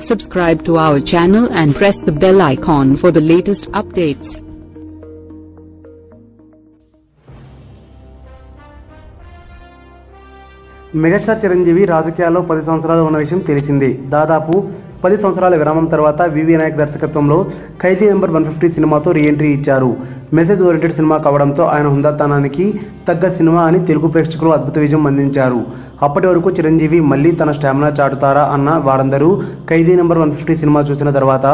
Subscribe to our channel and press the bell icon for the latest updates. Megastar Chiranjeevi రాజకీయాల్లో 10 సంవత్సరాలు ఉన్న విషయం తెలిసిందే. దాదాపు 10 సంవత్సరాల విరామం తర్వాత వివి నాయక్ దర్శకత్వంలో ఖైదీ నెంబర్ 150 సినిమాతో రీఎంట్రీ ఇచ్చారు. మెసేజ్ ఓరియంటెడ్ సినిమా కావడంతో ఆయన హుందాతనానికి తగ్గ సినిమా అని తెలుగు ప్రేక్షకులు అద్భుత విజయం అందించారు. అప్పటి వరకు చిరంజీవి మళ్ళీ తన స్టామినా చాటుతారా అన్న వారందరూ ఖైదీ నెంబర్ 150 సినిమా చూసిన తర్వాత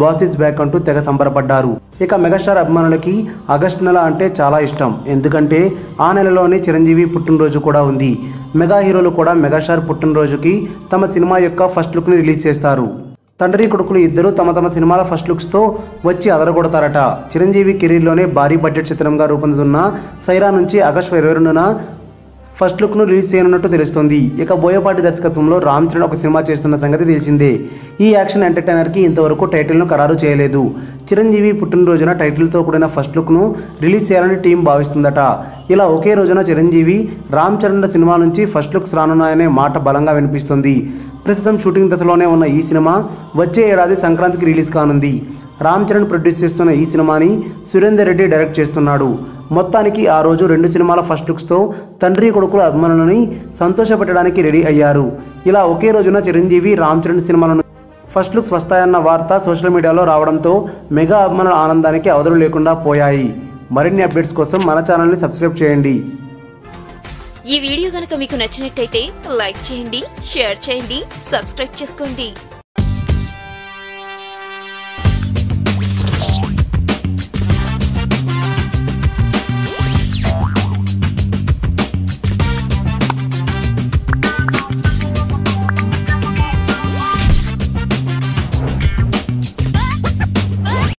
బాస్ ఈజ్ బ్యాక్ అంటూ తెగ సంబరపడ్డారు. ఇక మెగాస్టార్ అభిమానులకి ఆగస్టు నెల అంటే చాలా ఇష్టం. ఎందుకంటే ఆ నెలలోనే చిరంజీవి పుట్టినరోజు కూడా ఉంది. మెగా హీరోలు కూడా మెగాస్టార్ పుట్టినరోజుకి తమ సినిమా యొక్క ఫస్ట్ లుక్ని రిలీజ్ చేస్తారు. తండ్రి కొడుకులు ఇద్దరు తమ తమ సినిమాల ఫస్ట్ లుక్స్తో వచ్చి అదరగొడతారట. చిరంజీవి కెరీర్లోనే భారీ బడ్జెట్ చిత్రంగా రూపొందుతున్న సైరా నుంచి ఆగస్టు 22న ఫస్ట్ లుక్ను రిలీజ్ చేయనున్నట్టు తెలుస్తుంది. ఇక బోయపాటి దర్శకత్వంలో రామ్ చరణ్ ఒక సినిమా చేస్తున్న సంగతి తెలిసిందే. ఈ యాక్షన్ ఎంటర్టైనర్కి ఇంతవరకు టైటిల్ను ఖరారు చేయలేదు. చిరంజీవి పుట్టినరోజున టైటిల్తో కూడిన ఫస్ట్ లుక్ను రిలీజ్ చేయాలని టీం భావిస్తుందట. ఇలా ఒకే రోజున చిరంజీవి రామ్ చరణ్ల సినిమా నుంచి ఫస్ట్ లుక్స్ రానున్నాయనే మాట బలంగా వినిపిస్తుంది. ప్రస్తుతం షూటింగ్ దశలోనే ఉన్న ఈ సినిమా వచ్చే ఏడాది సంక్రాంతికి రిలీజ్ కానుంది. రామ్ చరణ్ ప్రొడ్యూస్ చేస్తున్న ఈ సినిమాని సురేందర్ రెడ్డి డైరెక్ట్ చేస్తున్నాడు. మొత్తానికి ఆ రోజు 2 సినిమాల ఫస్ట్ లుక్స్తో తండ్రి కొడుకుల అభిమానులని సంతోషపెట్టడానికి రెడీ అయ్యారు. ఇలా ఒకే రోజున చిరంజీవి రామ్ చరణ్ సినిమాలను ఫస్ట్ లుక్స్ వస్తాయన్న వార్త సోషల్ మీడియాలో రావడంతో మెగా అభిమానుల ఆనందానికి అవధులు లేకుండా పోయాయి. మరిన్ని అప్డేట్స్ కోసం మన ఛానల్ని సబ్స్క్రైబ్ చేయండి. ఈ వీడియో గనుక మీకు నచ్చినట్టయితే లైక్ చేయండి, షేర్ చేయండి, సబ్స్క్రైబ్ చేసుకోండి.